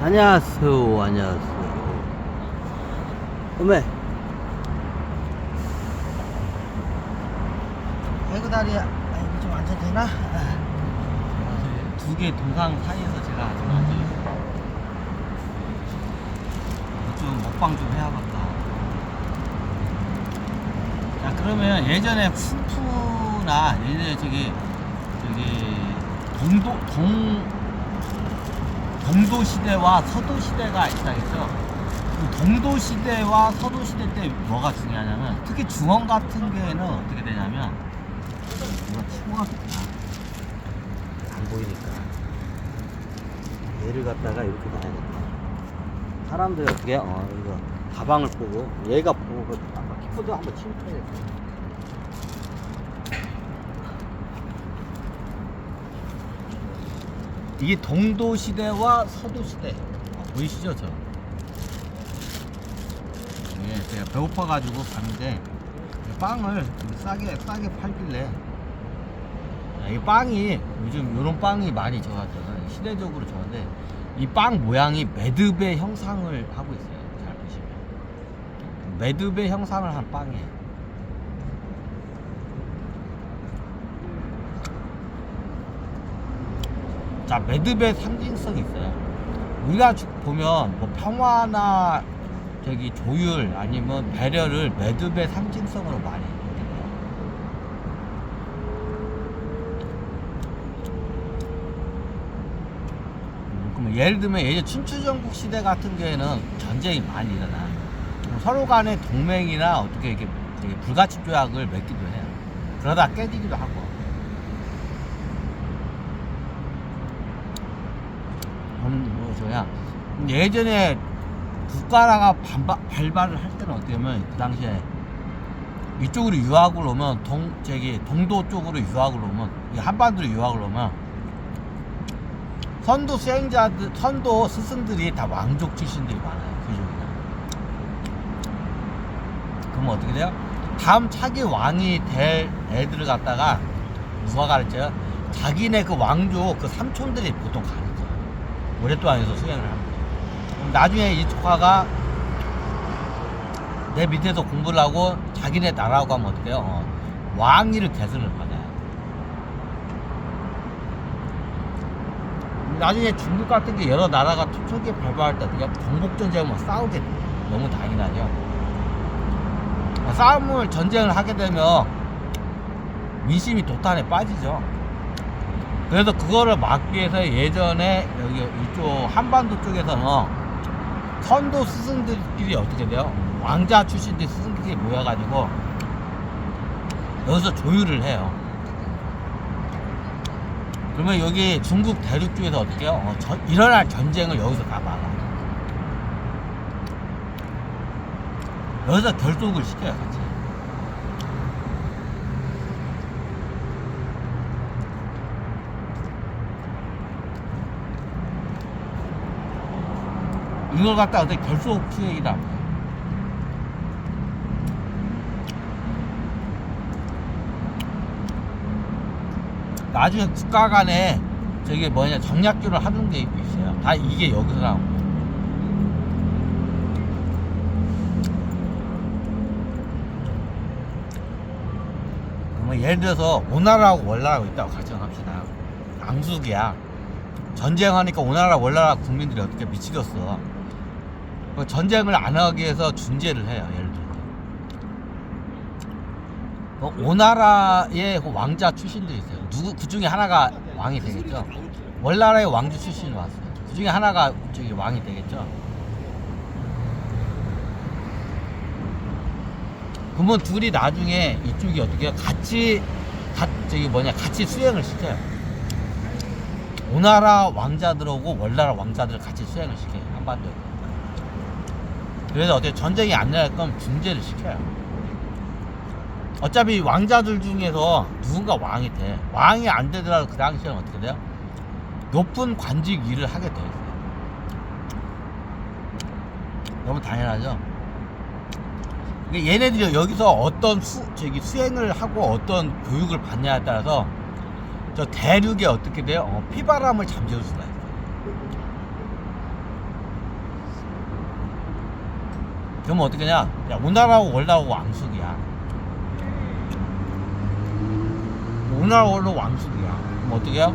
안녕하세요. 안녕하세요. 어메. 아이고 다리야. 아이고 좀 앉아도 되나? 두 개 동상 사이에서 제가 아직 좀 먹방 좀 해야겠다. 자, 그러면 예전에 푸푸나 예전에 저기 동도 시대와 서도 시대가 있다 했죠. 동도 시대와 서도 시대 때 뭐가 중요하냐면, 특히 중원 같은 경우에는 어떻게 되냐면, 이거 치고가 좋다. 안 보이니까. 얘를 갖다가 이렇게 놔야겠다. 사람들이 어떻게 이거 가방을 보고 얘가 보고 아까 키보드 한번 침투해야겠다. 이게 동도 시대와 서도 시대 보이시죠? 저 예, 제가 배고파가지고 갔는데 빵을 싸게 팔길래, 이 빵이 요즘 요런 빵이 많이 저하잖아요. 시대적으로 저한데 이 빵 모양이 매듭의 형상을 하고 있어요. 잘 보시면 매듭의 형상을 한 빵이에요. 자, 매듭의 상징성이 있어요. 우리가 보면 뭐 평화나 저기 조율 아니면 배려를 매듭의 상징성으로 많이 해요. 그러면 예를 들면 예전 춘추전국 시대 같은 경우에는 전쟁이 많이 일어나. 서로 간에 동맹이나 어떻게 이렇게 불가침 조약을 맺기도 해요. 그러다 깨지기도 하고. 예전에 국가가 발발을 할 때는 어떻게 하면 그 당시에 이쪽으로 유학을 오면 동도 쪽으로 유학을 오면 한반도로 유학을 오면 선도 스승들이 다 왕족 출신들이 많아요. 그쪽이나. 그러면 어떻게 돼요? 다음 차기 왕이 될 애들을 갖다가 누가 가르쳐요? 자기네 그 왕족 그 삼촌들이 보통 가르쳐요. 오랫동안 해서 수행을 합니다. 나중에 이 조카가 내 밑에서 공부를 하고 자기네 나라고 하면 어떻게 해요? 왕위를 계승을 받아요. 나중에 중국 같은 게 여러 나라가 초기에 발발할 때 어떻게 정복전쟁을 싸우게 돼요. 너무 당연하죠. 전쟁을 하게 되면 민심이 도탄에 빠지죠. 그래서 그거를 막기 위해서 예전에 여기 이쪽 한반도 쪽에서는 선도 스승들끼리 어떻게 돼요? 왕자 출신들 스승들끼리 모여가지고 여기서 조율을 해요. 그러면 여기 중국 대륙 쪽에서 어떻게 해요? 일어날 전쟁을 여기서 다 막아. 여기서 결속을 시켜요, 같이. 이걸 갖다가 어떻게 결속 수행이다. 나중에 국가 간에 정략교를 하는 게 있어요. 다 이게 여기서 나온 거예요. 그러면 예를 들어서 오나라하고 월나라하고 있다고 가정합시다. 앙숙이야. 전쟁하니까 오나라 월나라 국민들이 어떻게 미치겠어. 전쟁을 안 하기 위해서 중재를 해요. 예를 들어 오나라의 왕자 출신들이 있어요. 그 중에 하나가 왕이 되겠죠. 월나라의 왕주 출신이 왔어요. 그 중에 하나가 왕이 되겠죠. 그러면 둘이 나중에 이쪽이 어떻게 같이 수행을 시켜요. 오나라 왕자들하고 월나라 왕자들을 같이 수행을 시켜요. 한반도에. 그래서 어떻게 전쟁이 안 날 거면 중재를 시켜요. 어차피 왕자들 중에서 누군가 왕이 돼. 왕이 안 되더라도 그 당시에는 어떻게 돼요? 높은 관직 일을 하게 돼요. 너무 당연하죠? 얘네들이 여기서 어떤 수행을 하고 어떤 교육을 받냐에 따라서 저 대륙에 어떻게 돼요? 피바람을 잠재울 수가 있어요. 그러면 어떻게 하냐? 야, 오나라하고 월라하고 왕숙이야. 오나라 월라 왕숙이야. 그럼 어떻게 해요?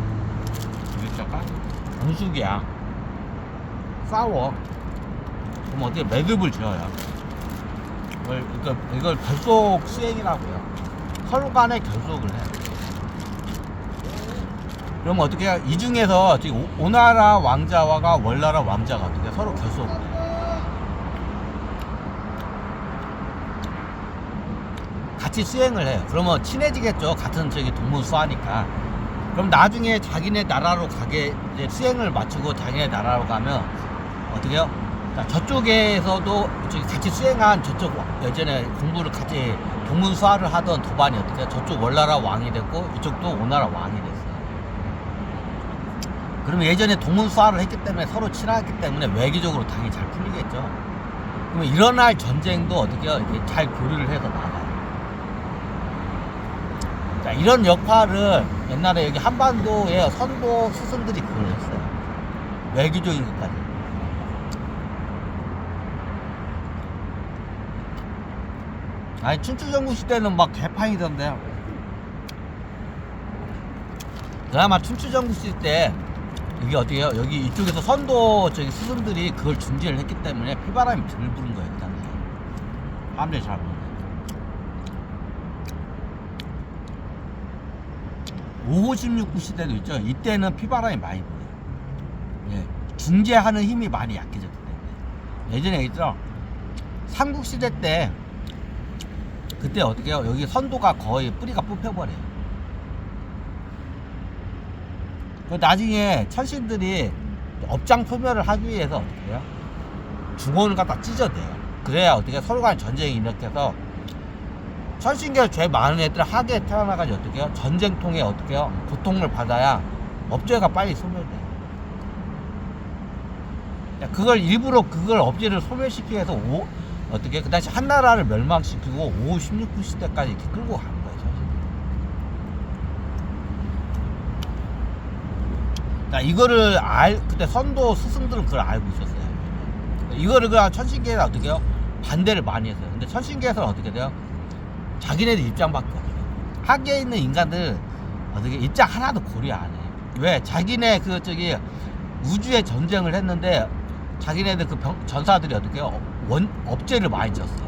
잠깐 왕숙이야. 싸워. 그럼 어떻게 매듭을 지어요? 이걸 결속 수행이라고요. 서로 간에 결속을 해. 그러면 어떻게 해요? 이 중에서 지금 오나라 왕자와 월나라 왕자가 어떻게 해요? 서로 결속을 해. 같이 수행을 해요. 그러면 친해지겠죠. 같은 저기 동문수하니까. 그럼 나중에 자기네 나라로 가게 이제 수행을 마치고 자기네 나라로 가면 어떻게 해요? 자, 저쪽에서도 저기 같이 수행한 저쪽 예전에 공부를 같이 동문수화를 하던 도반이 어떻게 해요? 저쪽 월나라 왕이 됐고 이쪽도 오나라 왕이 됐어요. 그러면 예전에 동문수화를 했기 때문에 서로 친하기 때문에 외교적으로 당연히 잘 풀리겠죠. 그러면 일어날 전쟁도 어떻게 해요? 이렇게 잘 교류를 해서 나가요. 자, 이런 역할을 옛날에 여기 한반도에 선도 스승들이 그걸 했어요. 외교적인 것까지. 아니, 춘추전국 시대는 막 개판이던데요. 그나마 춘추전국 시대 때 이게 어떻게 해요? 여기 이쪽에서 선도 저기 스승들이 그걸 중지를 했기 때문에 피바람이 덜 부는 거예요. 일단 사람들이 잘 모르는 5호 16구 시대도 있죠. 이때는 피바람이 많이 불어요. 예, 중재하는 힘이 많이 약해졌기 때문에. 예전에 있죠. 삼국시대 때 그때 어떻게 해요? 여기 선도가 거의 뿌리가 뽑혀버려요. 그 나중에 천신들이 업장 소멸을 하기 위해서 어떻게 해요? 중원을 갖다 찢어대요. 그래야 어떻게 서로 간 전쟁이 일으켜서 천신계에서 제일 많은 애들 하계에 태어나가지고 어떻게 해요? 전쟁통에 어떻게 해요? 고통을 받아야 업제가 빨리 소멸돼요. 그걸 일부러 그걸 업제를 소멸시키기 위해서 어떻게 그 당시 한나라를 멸망시키고 5, 16구 시대까지 이렇게 끌고 간 거예요. 자, 이거를 그때 선도 스승들은 그걸 알고 있었어요. 이거를 그냥 천신계에서 어떻게 해요? 반대를 많이 했어요. 근데 천신계에서는 어떻게 돼요? 자기네들 입장밖에 없어요. 하계에 있는 인간들 어떻게 입장 하나도 고려 안 해요. 왜? 자기네 그 저기 우주에 전쟁을 했는데 자기네들 그 전사들이 어떻게 해요? 업제를 많이 졌어요.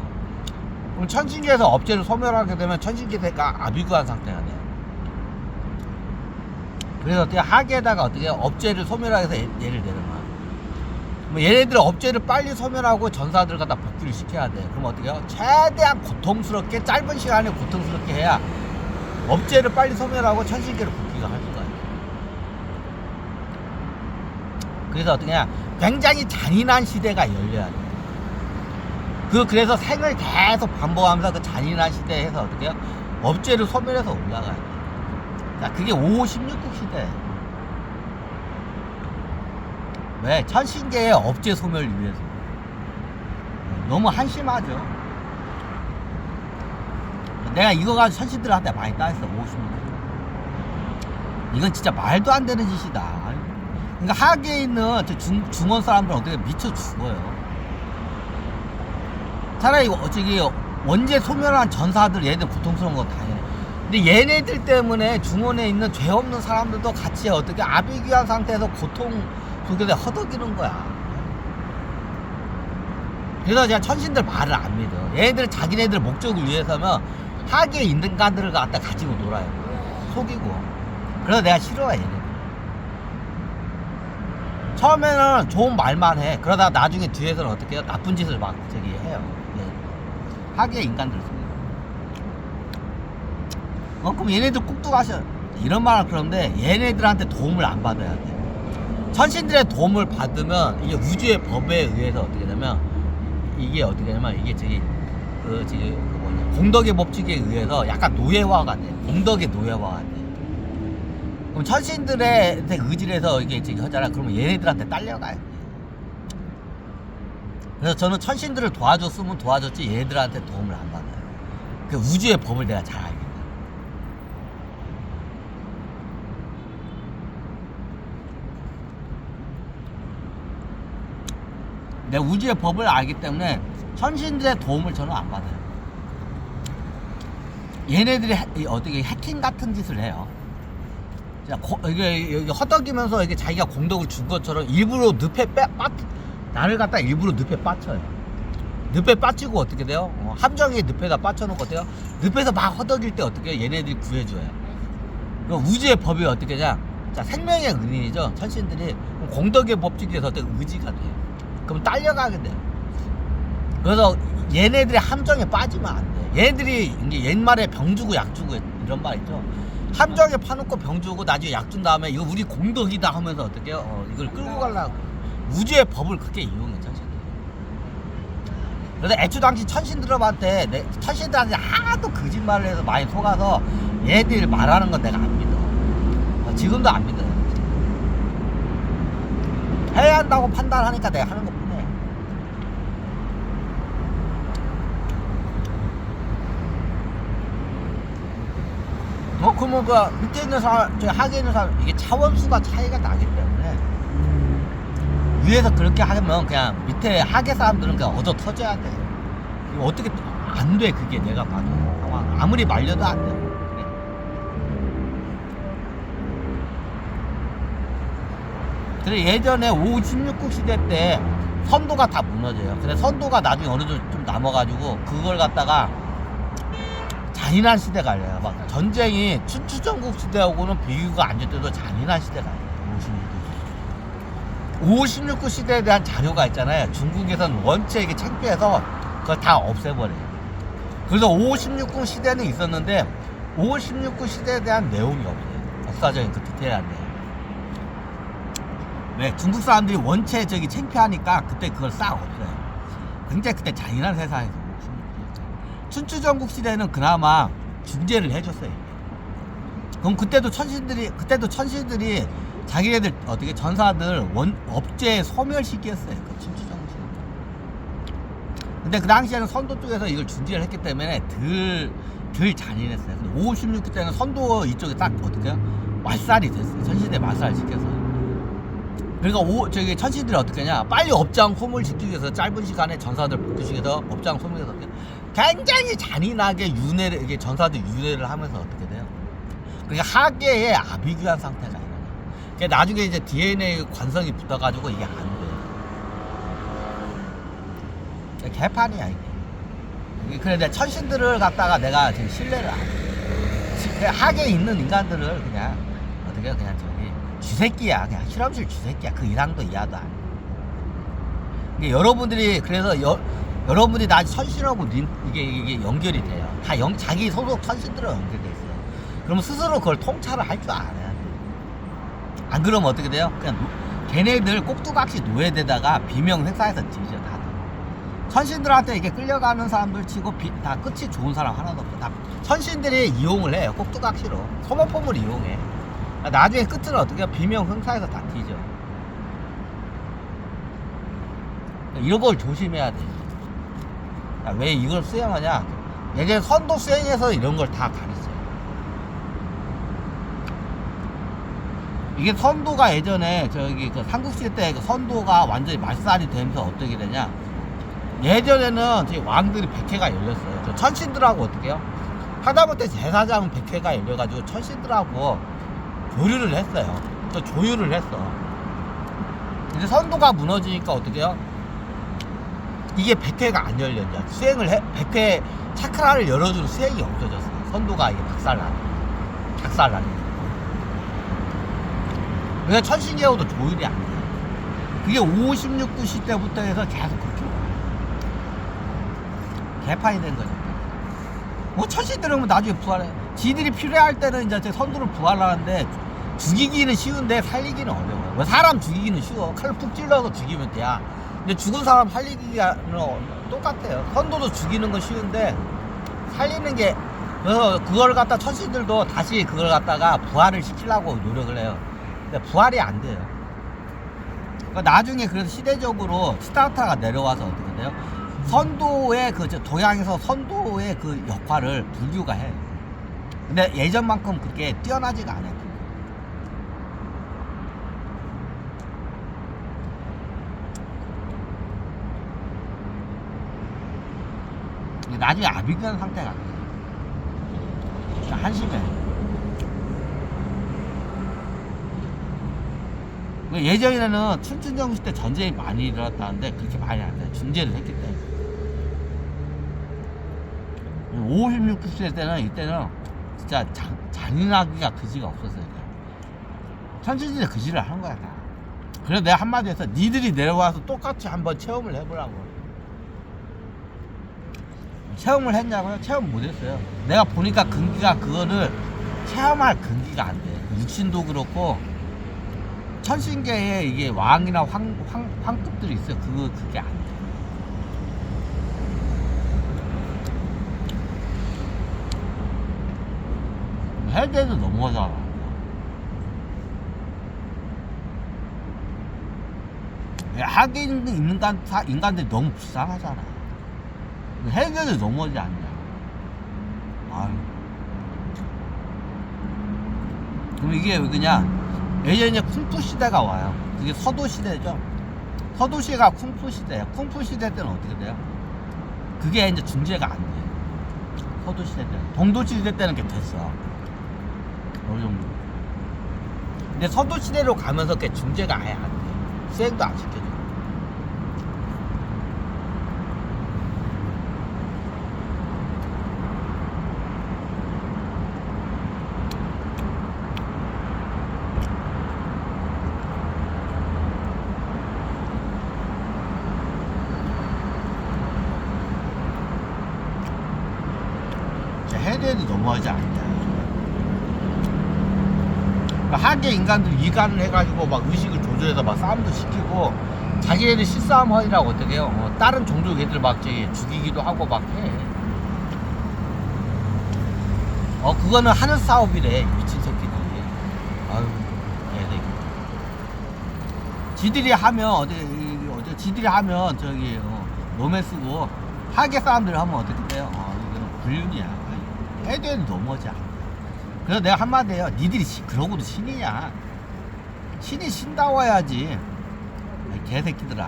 그럼 천신계에서 업제를 소멸하게 되면 천신계가 아비구한 상태가 돼요. 그래서 어떻게 하계에다가 어떻게 업제를 소멸하게 해서 예를 들면 뭐 얘네들 업제를 빨리 소멸하고 전사들 갖다 복귀를 시켜야 돼. 그럼 어떻게 해요? 최대한 고통스럽게 짧은 시간에 고통스럽게 해야 업제를 빨리 소멸하고 천신계로 복귀가 할 수가 있어요. 그래서 어떻게 해야 굉장히 잔인한 시대가 열려야 돼. 그래서 생을 계속 반복하면서 그 잔인한 시대에서 어떻게 해요? 업제를 소멸해서 올라가야 돼. 자, 그게 5, 16국 시대예요. 왜? 천신계의 업제 소멸을 위해서. 너무 한심하죠. 내가 이거 가지고 천신들한테 많이 따졌어. 5, 16국. 이건 진짜 말도 안 되는 짓이다. 그러니까 하계에 있는 저 중원 사람들은 어떻게 미쳐 죽어요. 차라리 저기 원죄 소멸한 전사들 얘들 고통스러운 건 당연해. 근데 얘네들 때문에 중원에 있는 죄 없는 사람들도 같이 어떻게 아비규한 상태에서 고통 속에서 허덕이는 거야. 그래서 제가 천신들 말을 안 믿어. 얘네들 자기네들 목적을 위해서면 하계 인간들을 갖다 가지고 놀아요. 속이고. 그래서 내가 싫어해 얘네들. 처음에는 좋은 말만 해. 그러다가 나중에 뒤에서는 어떻게 해요? 나쁜 짓을 막 저기 해요. 예. 하계 인간들 속이고. 그럼 얘네들 꾹뚝하셔. 이런 말을 그러는데 얘네들한테 도움을 안 받아야 돼. 천신들의 도움을 받으면 이게 우주의 법에 의해서 어떻게 되면 이게 어떻게 되냐면 이게 저기 공덕의 법칙에 의해서 약간 노예화가 돼. 공덕의 노예화가 돼. 그럼 천신들의 의지를 해서 이게 저기 하잖아. 그러면 얘네들한테 딸려가요. 그래서 저는 천신들을 도와줬으면 도와줬지 얘네들한테 도움을 안 받아요. 그 우주의 법을 내가 잘 알겠다. 내가 우주의 법을 알기 때문에 천신들의 도움을 저는 안 받아요. 얘네들이 어떻게 해킹 같은 짓을 해요. 이게 허덕이면서 이게 자기가 공덕을 준 것처럼 일부러 나를 갖다 일부러 늪에 빠쳐요. 늪에 빠치고 어떻게 돼요? 함정이 늪에다 빠쳐놓고 어때요? 늪에서 막 허덕일 때 어떻게 해요? 얘네들이 구해줘요. 우주의 법이 어떻게 하냐? 자, 생명의 은인이죠. 천신들이 공덕의 법칙에서 어떻게 의지가 돼요. 그럼 딸려가게 돼요. 그래서 얘네들이 함정에 빠지면 안 돼. 얘네들이 이제 옛말에 병 주고 약 주고 이런 말 있죠. 함정에 파놓고 병 주고 나중에 약 준 다음에 이거 우리 공덕이다 하면서 어떻게 해요? 이걸 끌고 가려고 우주의 법을 그렇게 이용해 천신들. 그래서 애초당시 천신들한테 하도 거짓말을 해서 많이 속아서 얘들 말하는 건 내가 안 믿어. 지금도 안 믿어요. 해야 한다고 판단하니까 내가 하는 것뿐이야. 그러면 그 밑에 있는 사람, 저 하계 있는 사람, 이게 차원수가 차이가 나기 때문에 위에서 그렇게 하면 그냥 밑에 하계 사람들은 그냥 얻어 터져야 돼. 이거 어떻게 안 돼, 그게 내가 봐도. 아무리 말려도 안 돼. 그래. 그래, 예전에 5, 16국 시대 때 선도가 다 무너져요. 근데 선도가 나중에 어느 정도 좀 남아가지고 그걸 갖다가 잔인한 시대가 알려요. 막 전쟁이 춘추전국 시대하고는 비교가 안 됐대도 잔인한 시대가 알려요. 5, 16국 시대에 대한 자료가 있잖아요. 중국에서는 원체 이게 창피해서 그걸 다 없애버려요. 그래서 5, 16국 시대는 있었는데 5, 16국 시대에 대한 내용이 없어요. 역사적인 그 디테일한 내용. 왜? 중국 사람들이 원체 저기 창피하니까 그때 그걸 싹 없어요. 굉장히 그때 잔인한 세상에서. 춘추전국 시대는 그나마 중재를 해줬어요. 그럼 그때도 천신들이 자기네들 어떻게 전사들 업체에 소멸시켰어요. 그 춘추전국 시대. 근데 그 당시에는 선도 쪽에서 이걸 중재를 했기 때문에 덜 잔인했어요. 근데 5, 16기 때는 선도 이쪽에 딱 어떻게 해요? 말살이 됐어요. 천신들이 말살을 시켜서. 그러니까 천신들이 어떻게 하냐? 빨리 업장 소멸시키기 위해서 짧은 시간에 전사들 복귀시켜서 업장 소멸해서 굉장히 잔인하게 이게 전사들 윤회를 하면서 어떻게 돼요? 그러니까 하계의 아비규환 상태가 일어나요. 그러니까 나중에 이제 DNA 관성이 붙어가지고 이게 안 돼요. 개판이야 이게. 그래 천신들을 갖다가 내가 지금 신뢰를 안 해. 하계에 있는 인간들을 그냥 어떻게 그냥 저기 쥐새끼야. 그냥 실험실 쥐새끼야. 그 이상도 이하도 안 해. 그러니까 여러분들이 그래서 여러분들이 나 천신하고 이게 연결이 돼요. 다 자기 소속 천신들은 연결돼 있어요. 그러면 스스로 그걸 통찰을 할 줄 알아야 돼. 안 그러면 어떻게 돼요? 그냥 걔네들 꼭두각시 노예되다가 비명 회사에서 뒤져 다들. 천신들한테 이렇게 끌려가는 사람들 치고 다 끝이 좋은 사람 하나도 없어. 다 천신들이 이용을 해요. 꼭두각시로 소모품을 이용해. 나중에 끝은 어떻게 해요? 비명 행사에서 다 뒤져. 이런 걸 조심해야 돼. 왜 이걸 수행하냐? 예전에 선도 수행해서 이런 걸 다 가르쳐요. 이게 선도가 예전에 저기 그 삼국시대 때 그 선도가 완전히 말살이 되면서 어떻게 되냐? 예전에는 저희 왕들이 100회가 열렸어요. 저 천신들하고 어떻게 해요? 하다못해 제사장은 100회가 열려가지고 천신들하고 교류를 했어요. 또 조율을 했어. 이제 선도가 무너지니까 어떻게 해요? 이게 100회가 안 열렸냐. 수행을 해, 100회 차크라를 열어주는 수행이 없어졌어요. 선도가 이게 작살나니. 그래서 천신계호도 조율이 안 돼요. 그게 5, 16구 시대부터 해서 계속 그렇게 개판이 된 거죠. 천신들은 나중에 부활해. 지들이 필요할 때는 이제 선도를 부활하는데 죽이기는 쉬운데 살리기는 어려워요. 사람 죽이기는 쉬워. 칼 푹 찔러서 죽이면 돼. 근데 죽은 사람 살리기가 똑같아요. 선도도 죽이는 건 쉬운데 살리는 게, 그래서 그걸 갖다 천신들도 다시 그걸 갖다가 부활을 시키려고 노력을 해요. 근데 부활이 안 돼요. 그러니까 나중에 그래서 시대적으로 스타르타가 내려와서 어떻게 돼요? 선도의 동양에서 선도의 그 역할을 분류가 해요. 근데 예전만큼 그렇게 뛰어나지가 않아요. 나중에 아비규환 상태가 안 돼. 그러니까 한심해. 예전에는 춘춘정시 때 전쟁이 많이 일어났다는데 그렇게 많이 안 돼. 중재를 했기 때문에. 56, 9시대 때는 이때는 진짜 잔인하기가 그지가 없었어요. 천천히 그지를 하는 거야 다. 그래서 내가 한마디 해서 니들이 내려와서 똑같이 한번 체험을 해보라고. 체험을 했냐고요? 체험 못했어요. 내가 보니까 근기가 그거를 체험할 근기가 안 돼. 육신도 그렇고 천신계에 이게 왕이나 황급들이 있어요. 그게 안 돼. 해대도 넘어가잖아. 하게 있는 인간들이 너무 불쌍하잖아. 해대도 넘어가지 않냐. 아유. 그럼 이게 왜 그냥 예전에 쿵푸 시대가 와요. 그게 서도 시대죠. 서도 시대가 쿵푸 시대예요. 쿵푸 시대 때는 어떻게 돼요? 그게 이제 중재가 안 돼. 서도 시대 때는. 동도 시대 때는 그게 됐어. 어느 정도. 근데 서도 시대로 가면서 그게 중재가 아예 안 돼. 수행도 안 시켜줘. 해대도 넘어가지 않냐. 그러니까 하계 인간들 이간을 해가지고 막 의식을 조절해서 막 싸움도 시키고 자기네들 실싸움 하느라고 어떻게 해요? 다른 종족 애들 막 죽이기도 하고 막 해. 그거는 하늘 사업이래. 미친 새끼들이. 아유, 애들. 지들이 하면 지들이 하면 노매 쓰고 하계 사람들 하면 어떻게 돼요? 이거는 불륜이야. 해대는 넘어지 않아. 그래서 내가 한마디 해요. 니들이 그러고도 신이냐. 신이 신다워야지. 개새끼들아.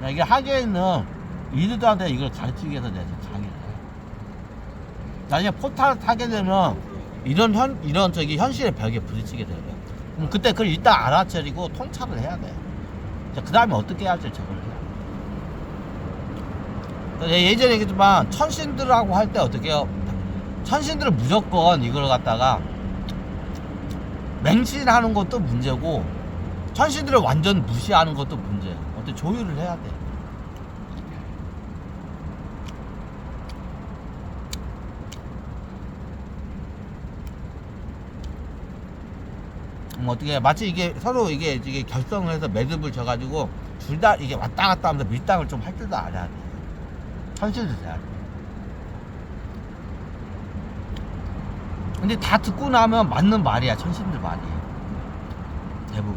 야, 이게 하계에는 이들한테 이걸 가르치기 위해서 내가 지금 강의를 해. 나중에 포탈을 타게 되면 이런 현실의 벽에 부딪히게 돼요. 그럼 그때 그걸 일단 알아차리고 통찰을 해야 돼. 그 다음에 어떻게 해야 할지 저걸 해야 돼. 예전에 얘기했지만 천신들하고 할 때 어떻게 해요? 천신들은 무조건 이걸 갖다가 맹신하는 것도 문제고 천신들을 완전 무시하는 것도 문제예요. 어떻게 조율을 해야 돼. 어떻게 마치 이게 서로 이게 결성을 해서 매듭을 져가지고 둘 다 이게 왔다 갔다 하면서 밀당을 좀 할 줄도 알아야 돼. 천신들 돼야 돼. 근데 다 듣고 나면 맞는 말이야. 천신들 말이 대부분.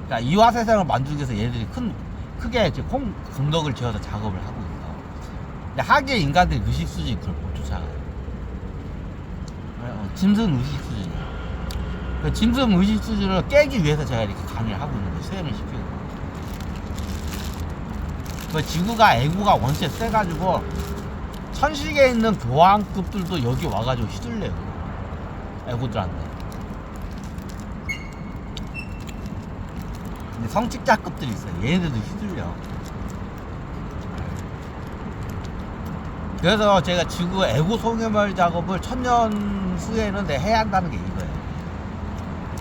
그러니까 이화세상을 만들기 위해서 얘들이 크게 이제 공덕을 지어서 작업을 하고 있어. 근데 하계 인간들의 의식 수준이 그걸 못 쫓아가요. 짐승 의식 수준이야. 그 짐승 의식 수준을 깨기 위해서 제가 이렇게 강의를 하고 있는 거예요. 수행을 시키고. 그 지구가 애구가 원체 세가지고 천식에 있는 교황급들도 여기 와가지고 휘둘려요. 애구들한테. 근데 성직자급들이 있어요. 얘네들도 휘둘려. 그래서 제가 지구 애구 소멸 작업을 1000년 후에는 해야 한다는 게 이거예요.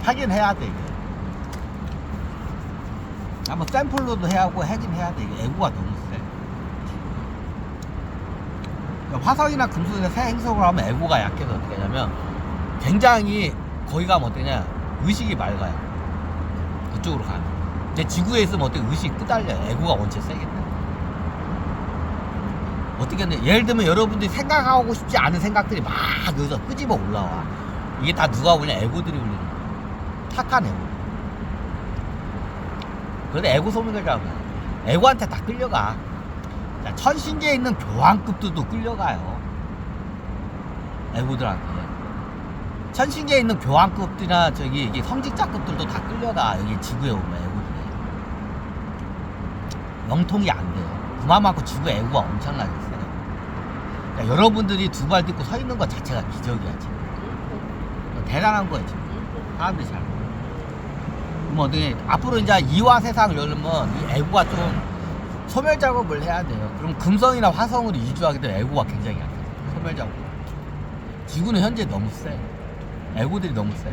하긴 해야 돼, 이게. 한번 샘플로도 해야 하고 하긴 해야 돼. 이게 애구가 너무 세. 화성이나 금속이나 새 행성을 하면 애구가 약해서 어떻게 하냐면 굉장히 거기 가면 어떠냐 의식이 맑아요. 그쪽으로 가면. 근데 지구에 있으면 어떻게 의식이 끄달려요. 애구가 원체 세기 때문에. 어떻게 하냐 예를 들면 여러분들이 생각하고 싶지 않은 생각들이 막 여기서 끄집어 올라와. 이게 다 누가 오냐 애구들이 올리는 거야. 착한 애구. 그런데 애구 소문을 잡으면 애구한테 다 끌려가. 천신계에 있는 교황급들도 끌려가요. 애구들한테. 천신계에 있는 교황급들이나 이게 성직자급들도 다 끌려가. 여기 지구에 오면 애구들이. 영통이 안 돼요. 그만큼 지구 애구가 엄청나게 세요. 그러니까 여러분들이 두 발 딛고 서 있는 것 자체가 기적이야 지금. 대단한 거예요 지금. 사람들이 잘 몰라. 그럼 어떻게 앞으로 이제 이화 세상을 열면 이 애구가 좀 소멸 작업을 해야 돼요. 그럼 금성이나 화성으로 이주하게 되면 애구가 굉장히 약해요. 소멸 작업. 지구는 현재 너무 세. 애구들이 너무 세.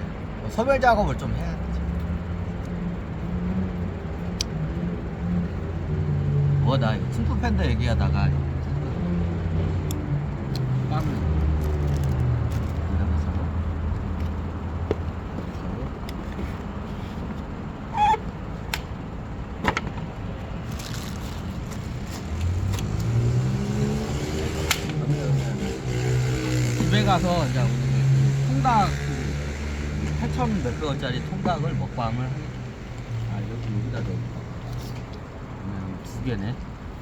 소멸 작업을 좀 해야 되지. 나 침프 팬더 얘기하다가 빵을 이러면서 집에 가서 이제 우리 통닭 8,000 몇백 원짜리 통닭을 먹방을 여기다 넣어. 두 개네.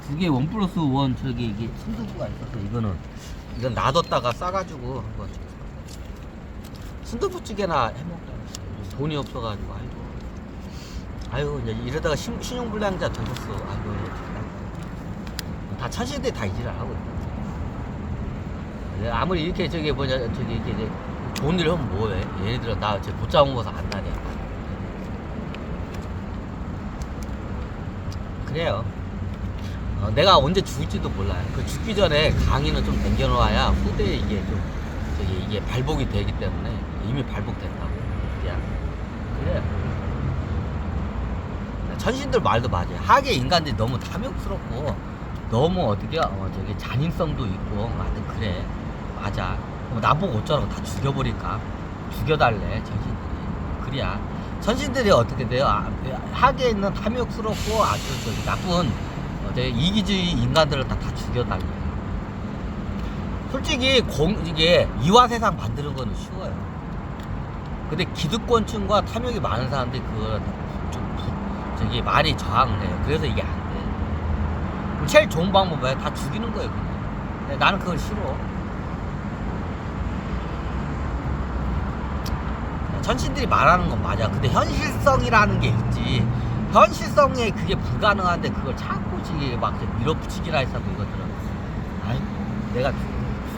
두 개 1+1 저기 이게 순두부가 있어서 이건 놔뒀다가 싸가지고 한번 순두부찌개나 해먹자. 돈이 없어가지고 아이고 이제 이러다가 신용불량자 되셨어. 아이고 다 천신들이 다 이지랄 하고 있다. 아무리 이렇게 저기 이렇게 이제 좋은 일 하면 뭐해? 얘네들은 나 못 잡은 거서 안 나냐. 그래요. 내가 언제 죽을지도 몰라요. 그 죽기 전에 강의는 좀 남겨놓아야 후대에 이게 좀 이게 발복이 되기 때문에 이미 발복됐다고. 그래요. 천신들 말도 맞아요. 하계 인간들이 너무 탐욕스럽고 너무 저기 잔인성도 있고 하여튼 그래. 맞아. 나보고 어쩌라고 다 죽여버릴까? 죽여달래 천신들이. 그래야 천신들이 어떻게 돼요? 하계에 있는 탐욕스럽고 아주 저기 나쁜 이기주의 인간들을 다 죽여달래. 솔직히 이게 이화 세상 만드는 거는 쉬워요. 근데 기득권층과 탐욕이 많은 사람들이 그걸 좀 많이 저항을 해요. 그래서 이게 안 돼. 제일 좋은 방법은 다 죽이는 거예요, 그냥. 근데 나는 그걸 싫어. 천신들이 말하는 건 맞아. 근데 현실성이라는 게 있지. 현실성에 그게 불가능한데 그걸 자꾸 막 밀어붙이기라 했어. 이것들은 아이 내가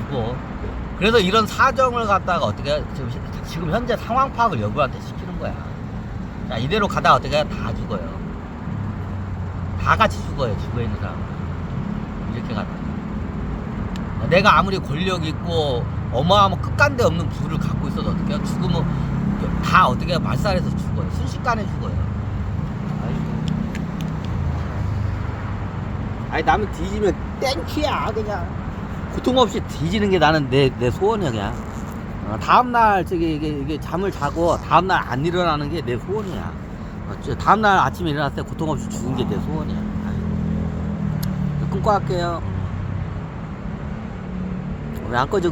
죽어. 그래서 이런 사정을 갖다가 어떻게 지금 현재 상황 파악을 여러분한테 시키는 거야. 자 이대로 가다가 어떻게 다 죽어요. 다 같이 죽어요. 죽어있는 사람 이렇게 가다가 내가 아무리 권력 있고 어마어마한 끝간데 없는 부를 갖고 있어도 어떻게 죽으면 다 어떻게 말살해서 죽어요. 순식간에 죽어요. 아니 남이 뒤지면 땡큐야. 그냥 고통 없이 뒤지는 게 나는 내 소원이야. 그냥 다음날 이게 잠을 자고 다음날 안 일어나는 게 내 소원이야. 다음날 아침에 일어났을 때 고통 없이 죽은 게 내 소원이야. 끊고 할게요. 왜 안 꺼져?